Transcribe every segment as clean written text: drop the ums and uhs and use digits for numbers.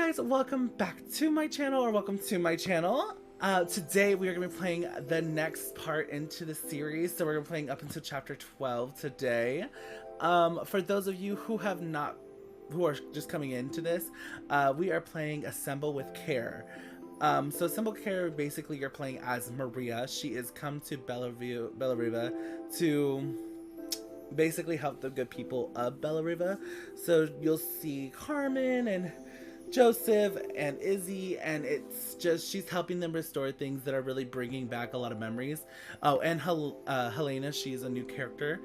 guys, welcome back to my channel, or welcome to my channel. Today we are going to be playing the next part into the series, so we're going to be playing up until chapter 12 today. For those of you who are just coming into this, we are playing Assemble with Care. So Assemble with Care, basically you're playing as Maria. She is come to 𝗩𝗶𝗱𝗲 to basically help the good people of 𝗩𝗶𝗱𝗲. So you'll see Carmen and Joseph and Izzy, and it's just she's helping them restore things that are really bringing back a lot of memories. Oh, and Helena, she's a new character.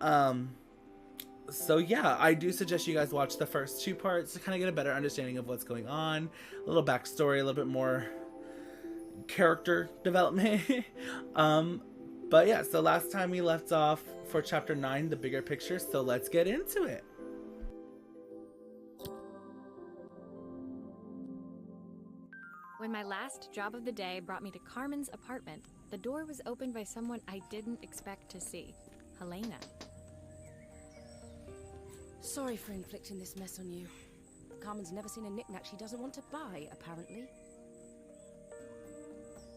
So yeah, I do suggest you guys watch the first two parts to kind of get a better understanding of what's going on, a little backstory, a little bit more character development. But yeah, so last time we left off for chapter 9, the bigger picture, so let's get into it. When my last job of the day brought me to Carmen's apartment, the door was opened by someone I didn't expect to see, Helena. Sorry for inflicting this mess on you. Carmen's never seen a knick-knack she doesn't want to buy, apparently.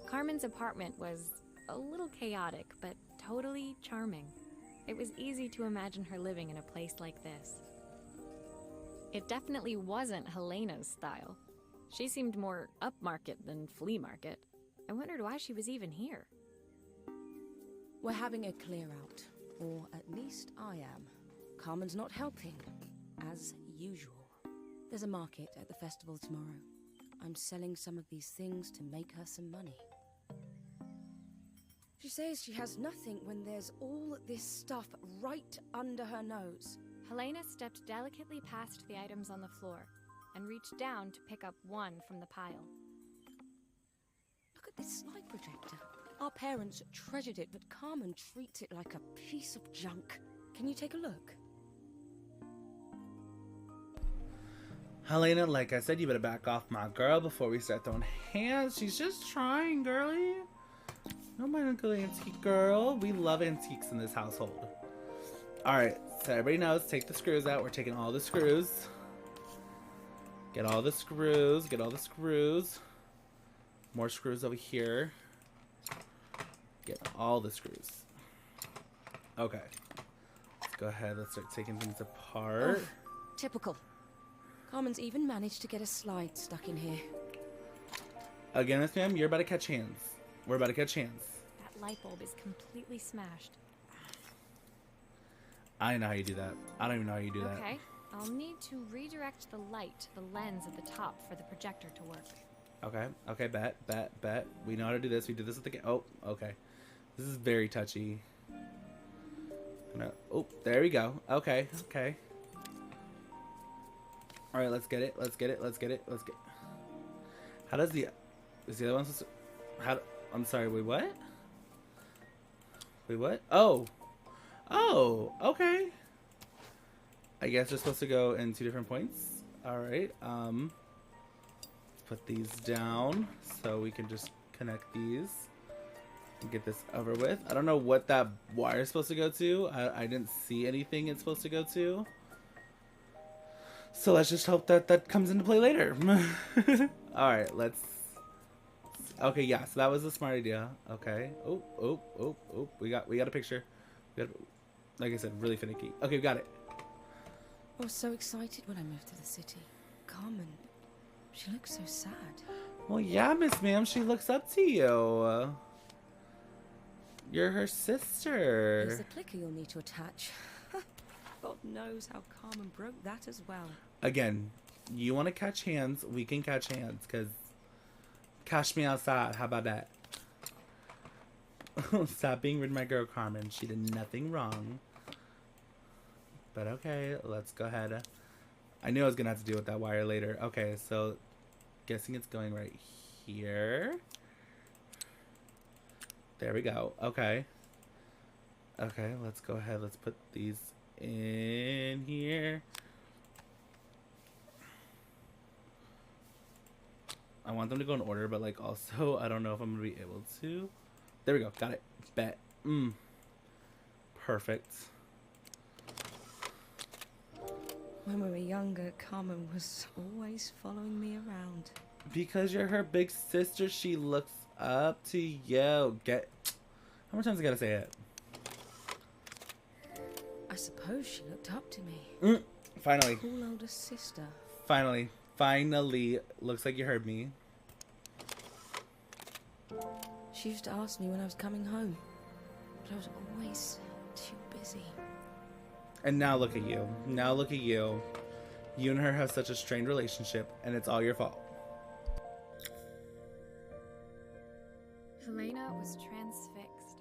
Carmen's apartment was a little chaotic, but totally charming. It was easy to imagine her living in a place like this. It definitely wasn't Helena's style. She seemed more upmarket than flea market. I wondered why she was even here. We're having a clear-out, or at least I am. Carmen's not helping, as usual. There's a market at the festival tomorrow. I'm selling some of these things to make her some money. She says she has nothing when there's all this stuff right under her nose. Helena stepped delicately past the items on the floor and reached down to pick up one from the pile. Look at this slide projector. Our parents treasured it, but Carmen treats it like a piece of junk. Can you take a look? Helena, like I said, you better back off my girl before we start throwing hands. She's just trying, girlie. No mind Uncle Antique girl. We love antiques in this household. Alright, so everybody knows, take the screws out. We're taking all the screws. Get all the screws. Get all the screws. More screws over here. Get all the screws. Okay. Let's go ahead. Let's start taking things apart. Oh, typical. Carmen's even managed to get a slide stuck in here. Again, Miss Ma'am, you're about to catch hands. We're about to catch hands. That light bulb is completely smashed. I know how you do that. I don't even know how you do that. Okay, I'll need to redirect the light to the lens at the top for the projector to work. Okay, okay, bet. We know how to do this. We did this at the game. Oh, okay. This is very touchy. Oh, there we go. Okay. Alright, let's get it. How does the... Is the other one supposed to... How... I'm sorry, wait, what? Wait, what? Oh, okay. I guess they're supposed to go in 2 different points. Alright, let's put these down so we can just connect these and get this over with. I don't know what that wire is supposed to go to. I didn't see anything it's supposed to go to. So let's just hope that comes into play later. Alright, let's... Okay, yeah, so that was a smart idea. Okay. Oh. We got a picture. Like I said, really finicky. Okay, we got it. I was so excited when I moved to the city. Carmen, she looks so sad. Well, yeah, Miss Ma'am, she looks up to you. You're her sister. Here's the clicker you'll need to attach. God knows how Carmen broke that as well. Again, you want to catch hands, we can catch hands, because... Cash me outside. How about that? Stop being with my girl Carmen. She did nothing wrong. But okay, let's go ahead. I knew I was going to have to deal with that wire later. Okay, so guessing it's going right here. There we go. Okay. Okay, let's go ahead. Let's put these in here. I want them to go in order, but like also I don't know if I'm gonna be able to. There we go. Got it. Bet. Perfect. When we were younger, Carmen was always following me around. Because you're her big sister, she looks up to you. How many times I gotta say it? I suppose she looked up to me. Finally. Cool older sister. Finally. Looks like you heard me. She used to ask me when I was coming home, but I was always too busy. And now look at you. You and her have such a strained relationship, and it's all your fault. Helena was transfixed,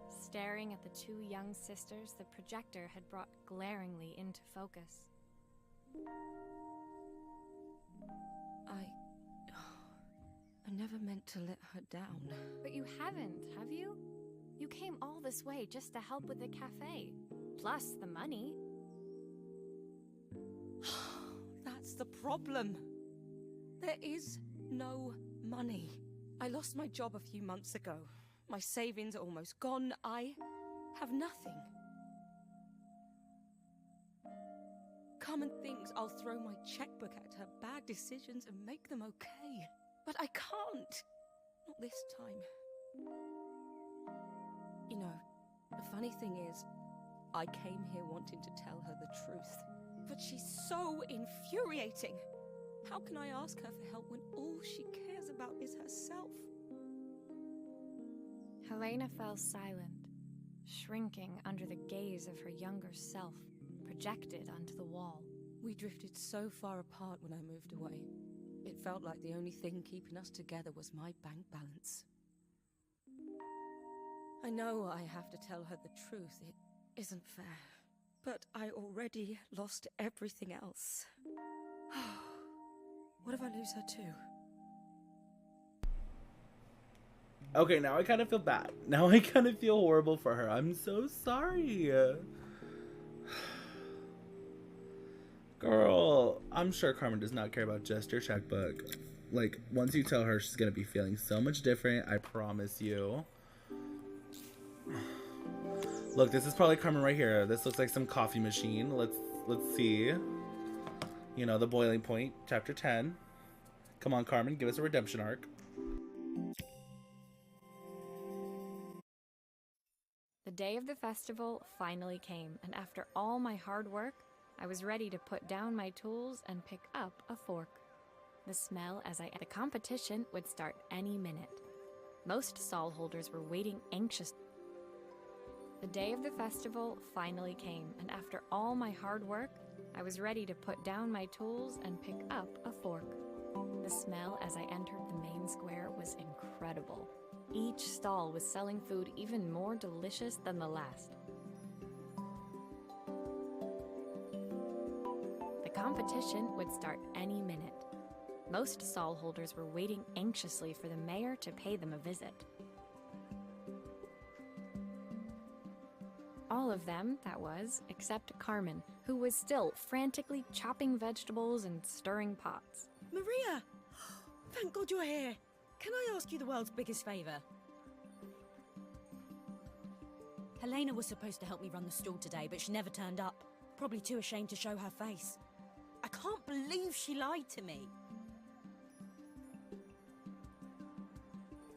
staring at the two young sisters the projector had brought glaringly into focus. I never meant to let her down. But you haven't, have you? You came all this way just to help with the cafe, plus the money. That's the problem. There is no money. I lost my job a few months ago. My savings are almost gone. I have nothing. Carmen thinks I'll throw my checkbook at her bad decisions and make them okay. But I can't. Not this time. You know, the funny thing is, I came here wanting to tell her the truth. But she's so infuriating. How can I ask her for help when all she cares about is herself? Helena fell silent, shrinking under the gaze of her younger self, projected onto the wall. We drifted so far apart when I moved away. It felt like the only thing keeping us together was my bank balance. I know I have to tell her the truth. It isn't fair. But I already lost everything else. What if I lose her too? Okay, now I kind of feel bad. Now I kind of feel horrible for her. I'm so sorry. Girl, I'm sure Carmen does not care about just your checkbook. Like, once you tell her, she's gonna be feeling so much different, I promise you. Look, this is probably Carmen right here. This looks like some coffee machine. Let's see. You know, the boiling point, chapter 10. Come on, Carmen, give us a redemption arc. The day of the festival finally came, and after all my hard work, I was ready to put down my tools and pick up a fork. The smell the competition would start any minute. Most stall holders were waiting anxiously. The day of the festival finally came, and after all my hard work, I was ready to put down my tools and pick up a fork. The smell as I entered the main square was incredible. Each stall was selling food even more delicious than the last. The competition would start any minute. Most stall holders were waiting anxiously for the mayor to pay them a visit. All of them, that was, except Carmen, who was still frantically chopping vegetables and stirring pots. Maria! Thank God you're here. Can I ask you the world's biggest favour? Helena was supposed to help me run the stall today, but she never turned up. Probably too ashamed to show her face. I can't believe she lied to me.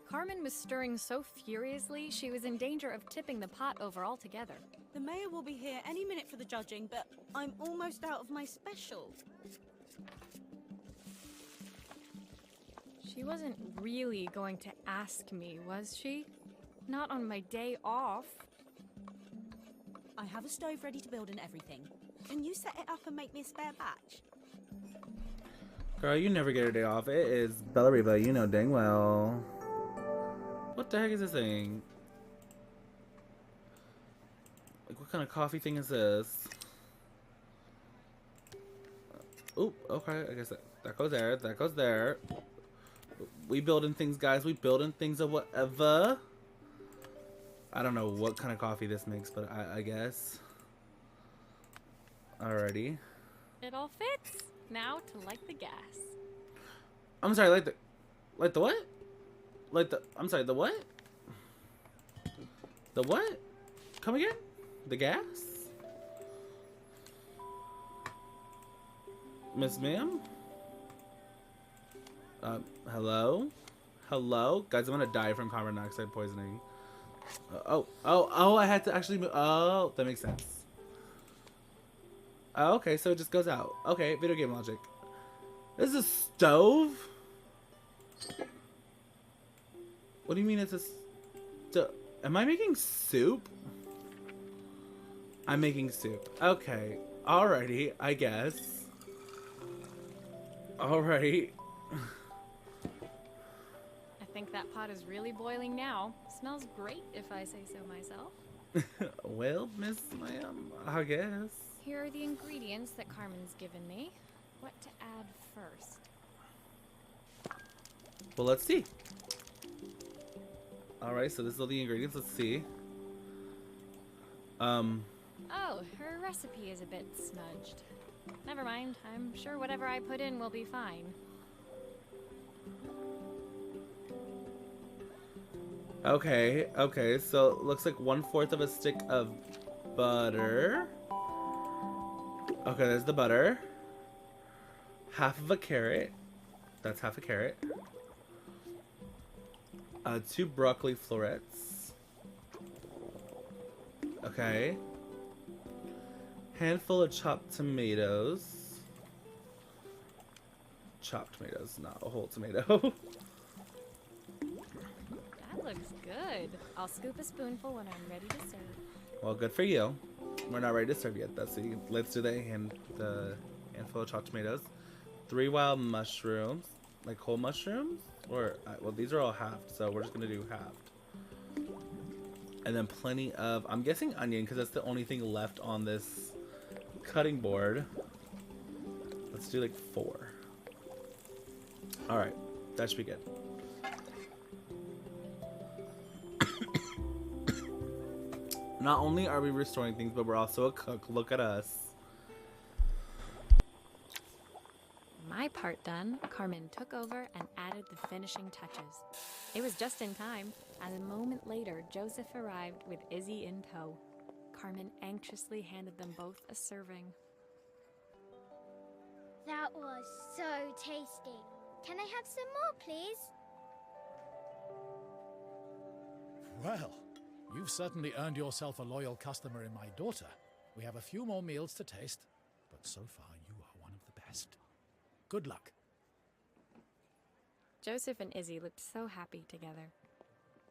Carmen was stirring so furiously, she was in danger of tipping the pot over altogether. The mayor will be here any minute for the judging, but I'm almost out of my special. She wasn't really going to ask me, was she? Not on my day off. I have a stove ready to build and everything. Can you set it up and make me a spare batch? Girl, you never get a day off. It is 𝗏𝗏, you know dang well. What the heck is this thing? Like, what kind of coffee thing is this? Oh, okay. I guess that goes there. That goes there. We building things, guys. We building things or whatever. I don't know what kind of coffee this makes, but I guess. Alrighty. It all fits. Now to light the gas. I'm sorry, like the what? I'm sorry, the what? The what? Come again? The gas? Miss Ma'am? Hello? Hello? Guys, I'm gonna die from carbon monoxide poisoning. I had to actually move. Oh, that makes sense. Oh, okay, so it just goes out. Okay, video game logic. This is a stove? What do you mean it's a stove? Am I making soup? I'm making soup. Okay. Alrighty, I guess. Alright. I think that pot is really boiling now. Smells great if I say so myself. Well, Miss Ma'am, I guess. Here are the ingredients that Carmen's given me. What to add first? Well, let's see. Alright, so this is all the ingredients. Let's see. Oh, her recipe is a bit smudged. Never mind. I'm sure whatever I put in will be fine. Okay, so it looks like 1/4 of a stick of butter. Okay, there's the butter. Half of a carrot. That's half a carrot. 2 broccoli florets. Okay. Handful of chopped tomatoes. Chopped tomatoes, not a whole tomato. That looks good. I'll scoop a spoonful when I'm ready to serve. Well, good for you. We're not ready to serve yet, though. So let's do the handful of chopped tomatoes. 3 wild mushrooms, like whole mushrooms, or well, these are all halved, so we're just gonna do halved. And then plenty of, I'm guessing onion, because that's the only thing left on this cutting board. Let's do like 4. All right, that should be good. Not only are we restoring things, but we're also a cook. Look at us. My part done, Carmen took over and added the finishing touches. It was just in time, as a moment later, Joseph arrived with Izzy in tow. Carmen anxiously handed them both a serving. That was so tasty. Can I have some more, please? Well, you've certainly earned yourself a loyal customer in my daughter. We have a few more meals to taste, but so far you are one of the best. Good luck. Joseph and Izzy looked so happy together.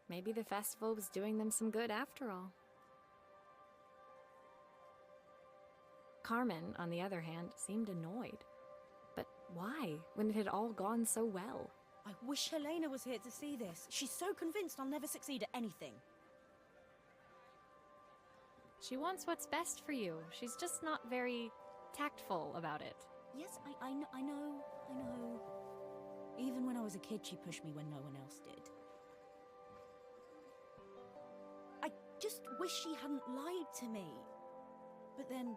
Maybe the festival was doing them some good after all. Carmen, on the other hand, seemed annoyed. But why, when it had all gone so well? I wish Helena was here to see this. She's so convinced I'll never succeed at anything. She wants what's best for you. She's just not very tactful about it. Yes, I know. Even when I was a kid, she pushed me when no one else did. I just wish she hadn't lied to me. But then,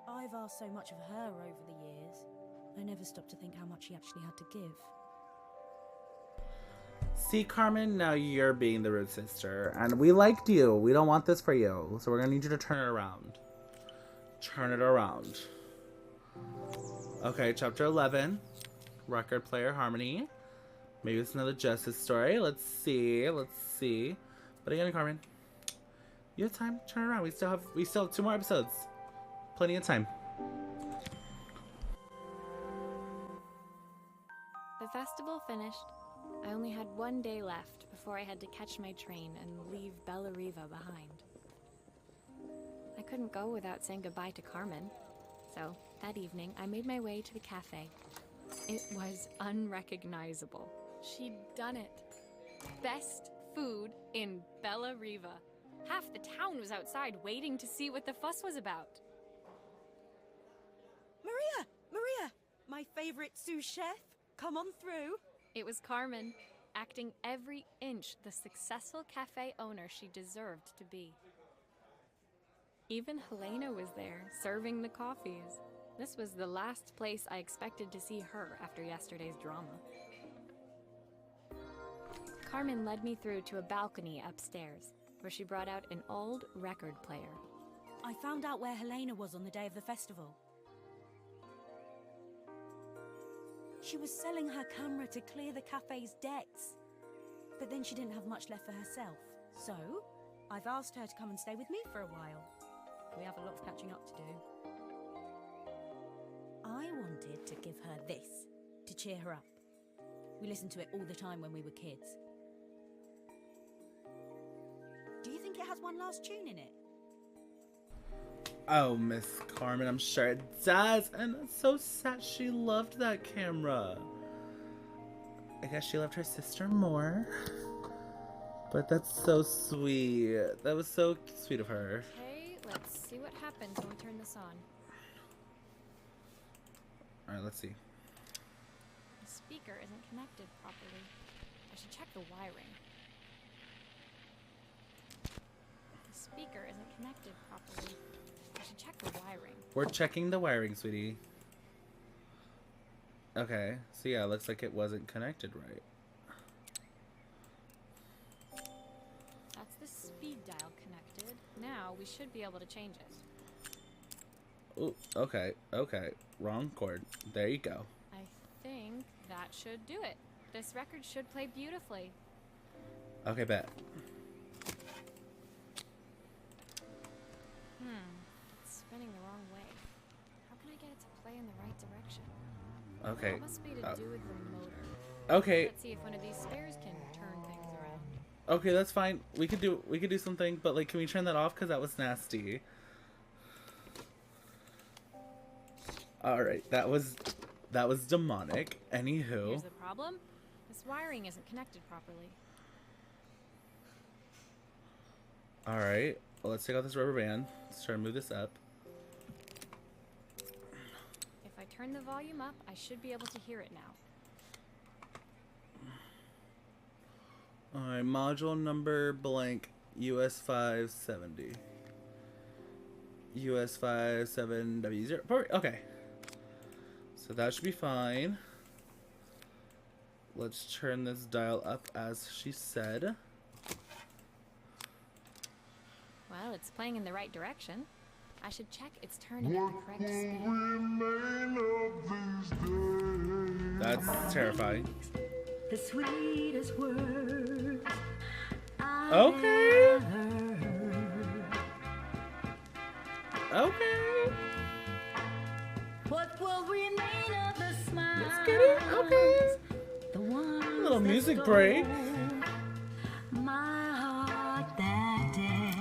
I've asked so much of her over the years. I never stopped to think how much she actually had to give. See, Carmen, now you're being the rude sister. And we liked you. We don't want this for you. So we're going to need you to turn it around. Turn it around. Okay, chapter 11. Record player harmony. Maybe it's another justice story. Let's see. But again, Carmen, you have time. Turn it around. We still have 2 more episodes. Plenty of time. The festival finished. I only had 1 day left before I had to catch my train and leave 𝗨𝗏 behind. I couldn't go without saying goodbye to Carmen. So, that evening, I made my way to the cafe. It was unrecognizable. She'd done it. Best food in 𝗨𝗏. Half the town was outside waiting to see what the fuss was about. Maria! My favorite sous chef! Come on through! It was Carmen, acting every inch the successful cafe owner she deserved to be. Even Helena was there, serving the coffees. This was the last place I expected to see her after yesterday's drama. Carmen led me through to a balcony upstairs, where she brought out an old record player. I found out where Helena was on the day of the festival. She was selling her camera to clear the cafe's debts. But then she didn't have much left for herself. So, I've asked her to come and stay with me for a while. We have a lot of catching up to do. I wanted to give her this, to cheer her up. We listened to it all the time when we were kids. Do you think it has one last tune in it? Oh, Miss Carmen, I'm sure it does. And it's so sad she loved that camera. I guess she loved her sister more. But that's so sweet. That was so sweet of her. Okay, let's see what happens when we turn this on. Alright, let's see. The speaker isn't connected properly. I should check the wiring. The speaker isn't connected properly. I should check the wiring. We're checking the wiring, sweetie. Okay, so yeah, it looks like it wasn't connected right. That's the speed dial connected. Now we should be able to change it. Oh, okay, okay. Wrong cord. There you go. I think that should do it. This record should play beautifully. Okay, bet. It's spinning the wrong way. How can I get it to play in the right direction? Okay. It must be to do with the motor. Okay. Let's see if one of these spares can turn things around. Okay, that's fine. We could do something, but like, can we turn that off? Cause that was nasty. All right, that was demonic. Anywho. Here's the problem. This wiring isn't connected properly. All right. Well, let's take out this rubber band. Let's try to move this up. If I turn the volume up, I should be able to hear it now. All right, module number blank US 570. US 57W0. Perfect. Okay. So that should be fine. Let's turn this dial up as she said. Well, it's playing in the right direction. I should check it's turning at the correct speed. That's terrifying. The sweetest words Okay. heard. Okay. What will remain of the smile? Let's get it. Okay. The ones A little that music stole break. my heart that day.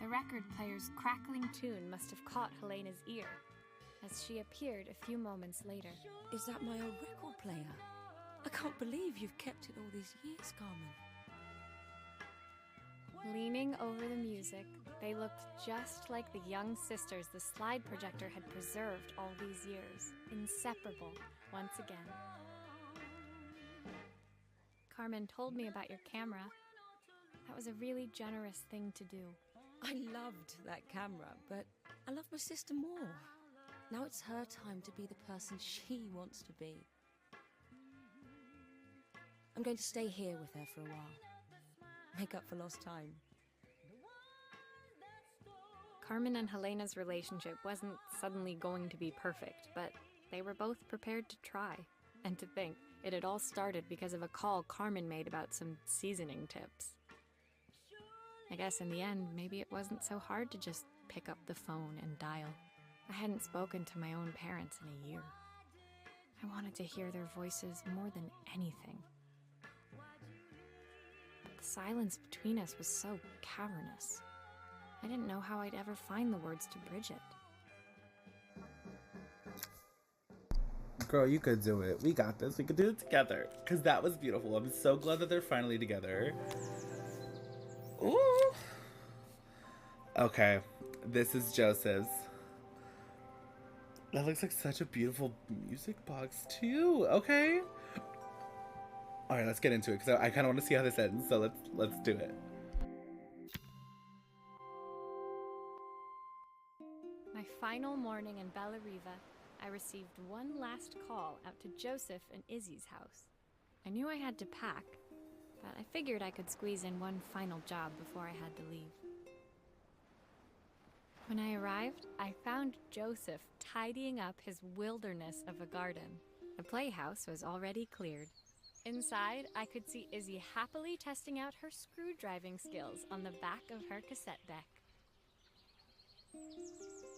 The record player's crackling tune must have caught Helena's ear, as she appeared a few moments later. Is that my old record player? I can't believe you've kept it all these years, Carmen. Leaning over the music, they looked just like the young sisters the slide projector had preserved all these years, inseparable once again. Carmen told me about your camera. That was a really generous thing to do. I loved that camera, but I love my sister more. Now it's her time to be the person she wants to be. I'm going to stay here with her for a while. Make up for lost time. Carmen and Helena's relationship wasn't suddenly going to be perfect, but they were both prepared to try. And to think, it had all started because of a call Carmen made about some seasoning tips. I guess in the end, maybe it wasn't so hard to just pick up the phone and dial. I hadn't spoken to my own parents in a year. I wanted to hear their voices more than anything. But the silence between us was so cavernous. I didn't know how I'd ever find the words to bridge it. Girl, you could do it. We got this. We could do it together. Because that was beautiful. I'm so glad that they're finally together. Ooh. Okay. This is Joseph's. That looks like such a beautiful music box, too. Okay. Alright, let's get into it. Because I kind of want to see how this ends. So let's do it. My final morning in 𝗏𝗏, I received one last call out to Joseph and Izzy's house. I knew I had to pack, but I figured I could squeeze in one final job before I had to leave. When I arrived, I found Joseph tidying up his wilderness of a garden. The playhouse was already cleared. Inside, I could see Izzy happily testing out her screw-driving skills on the back of her cassette deck.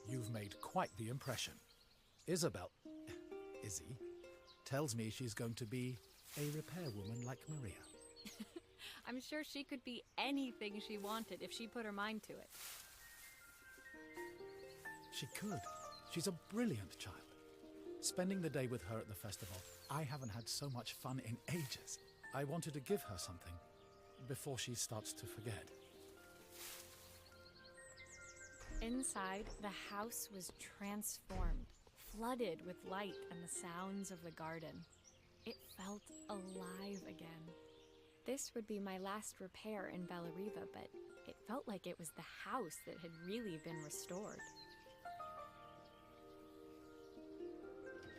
You've made quite the impression. Izzy, tells me she's going to be a repairwoman like Maria. I'm sure she could be anything she wanted if she put her mind to it. She could. She's a brilliant child. Spending the day with her at the festival, I haven't had so much fun in ages. I wanted to give her something before she starts to forget. Inside, the house was transformed, flooded with light and the sounds of the garden. It felt alive again. This would be my last repair in 𝗏𝗏𝗏𝗏, but it felt like it was the house that had really been restored.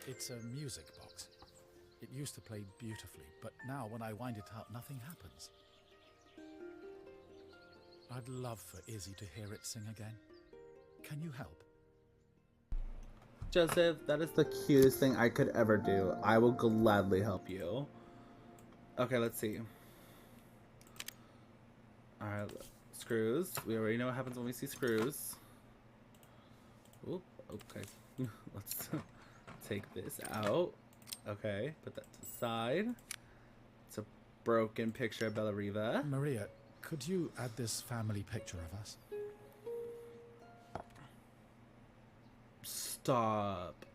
It's a music box. It used to play beautifully, but now when I wind it up, nothing happens. I'd love for Izzy to hear it sing again. Can you help? Joseph, that is the cutest thing I could ever do. I will gladly help you. Okay, let's see. Alright, screws. We already know what happens when we see screws. Oop, okay. Let's take this out. Okay, put that to the side. It's a broken picture of 𝗏𝗏𝗏𝗏. Maria, could you add this family picture of us? Stop.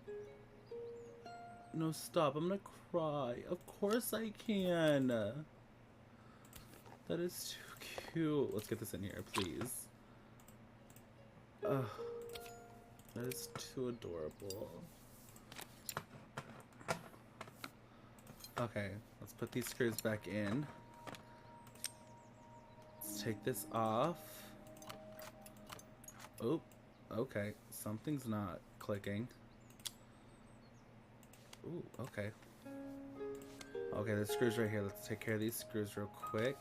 No, stop. I'm gonna cry. Of course I can. That is too cute. Let's get this in here, please. Ugh. That is too adorable. Okay, let's put these screws back in. Let's take this off. Oh, okay. Something's not clicking. Ooh, okay. Okay, the screws right here. Let's take care of these screws real quick.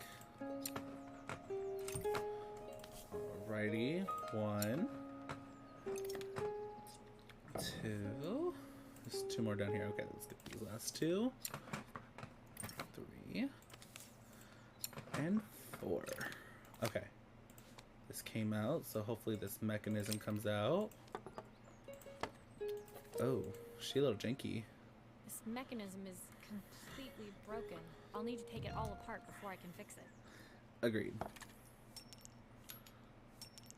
Alrighty. 1, 2. There's 2 more down here. Okay, let's get these last 2. 3. And 4. Okay. This came out, so hopefully this mechanism comes out. Oh, she a little janky. This mechanism is completely broken. I'll need to take it all apart before I can fix it. Agreed.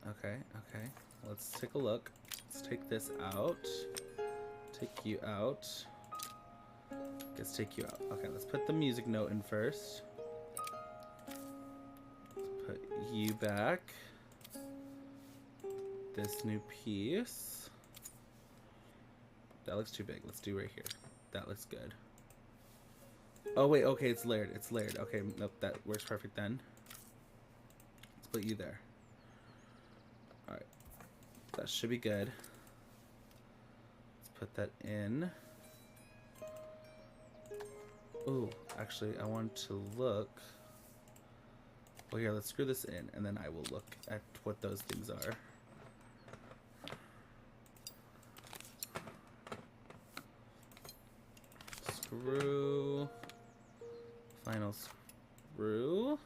Okay, okay. Let's take a look. Let's take this out. Take you out. Let's take you out. Okay, let's put the music note in first. Let's put you back. This new piece. That looks too big. Let's do right here. That looks good. Oh wait, okay, it's layered. It's layered. Okay, nope, that works perfect then. Let's put you there. Alright. That should be good. Let's put that in. Ooh, actually, I want to look. Well, here, let's screw this in, and then I will look at what those things are. Screw. Final screw.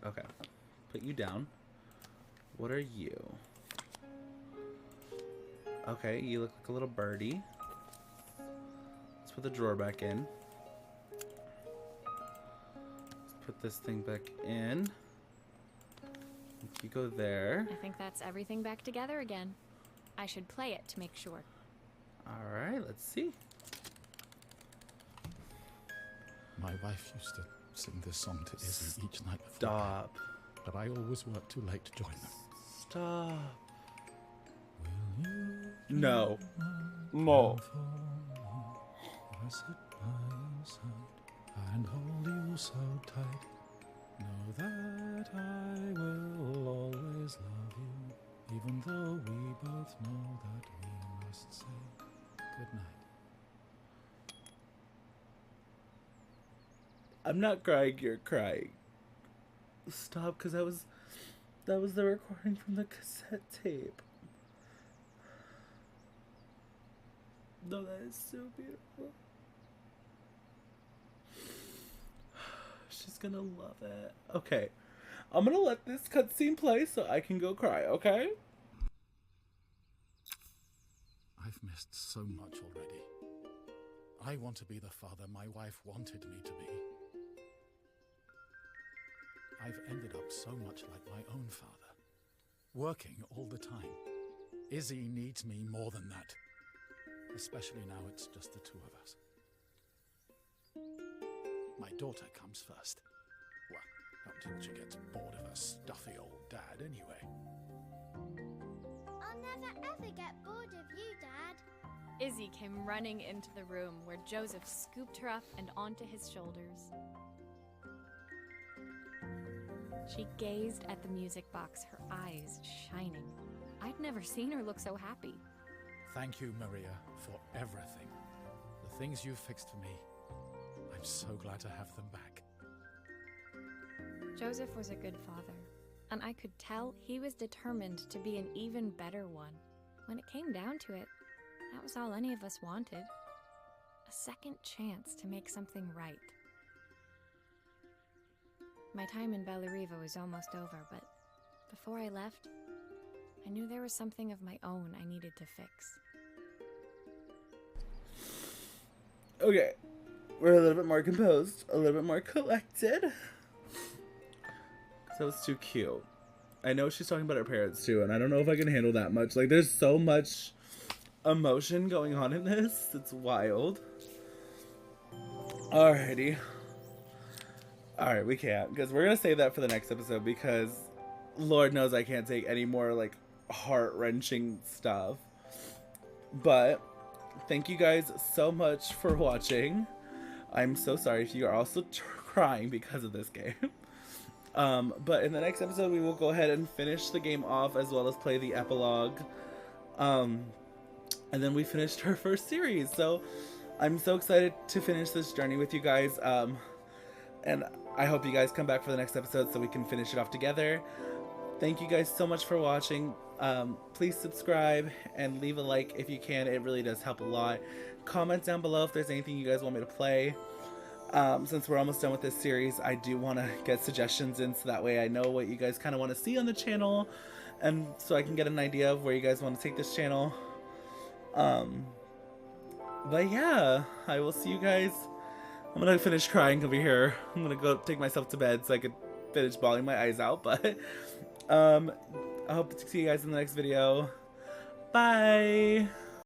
Okay. Put you down. What are you? Okay, you look like a little birdie. Let's put the drawer back in. Let's put this thing back in. You go there. I think that's everything back together again. I should play it to make sure. Alright, let's see. My wife used to sing this song to Izzy each night before Stop. bed, but I always worked too late to join them. Stop. Will you No. come No. for me? I sit by your side and hold you so tight. Know that I will always love you, even though we both know that we must say goodnight. I'm not crying, you're crying. Stop, because that That was the recording from the cassette tape. No, that is so beautiful. She's gonna love it. Okay. I'm gonna let this cutscene play so I can go cry, okay? I've missed so much already. I want to be the father my wife wanted me to be. I've ended up so much like my own father, working all the time. Izzy needs me more than that, especially now it's just the two of us. My daughter comes first. Well, until she gets bored of her stuffy old dad anyway. I'll never ever get bored of you, Dad. Izzy came running into the room where Joseph scooped her up and onto his shoulders. She gazed at the music box, her eyes shining. I'd never seen her look so happy. Thank you, Maria, for everything. The things you've fixed for me. I'm so glad to have them back. Joseph was a good father, and I could tell he was determined to be an even better one. When it came down to it, that was all any of us wanted. A second chance to make something right. My time in 𝗩𝗶𝗀𝗃 was almost over, but before I left, I knew there was something of my own I needed to fix. Okay. We're a little bit more composed, a little bit more collected. That was too cute. I know she's talking about her parents too, and I don't know if I can handle that much. Like, there's so much emotion going on in this. It's wild. Alrighty. Alright, we can't, because we're going to save that for the next episode, because Lord knows I can't take any more, like, heart-wrenching stuff. But thank you guys so much for watching. I'm so sorry if you are also crying because of this game. But in the next episode, we will go ahead and finish the game off, as well as play the epilogue. And then we finished her first series, so I'm so excited to finish this journey with you guys. And I hope you guys come back for the next episode so we can finish it off together. Thank you guys so much for watching. Please subscribe and leave a like if you can. It really does help a lot. Comment down below if there's anything you guys want me to play. Since we're almost done with this series, I do want to get suggestions in so that way I know what you guys kind of want to see on the channel, and so I can get an idea of where you guys want to take this channel. But yeah, I will see you guys. I'm gonna finish crying over here. I'm gonna go take myself to bed so I could finish bawling my eyes out. But I hope to see you guys in the next video. Bye.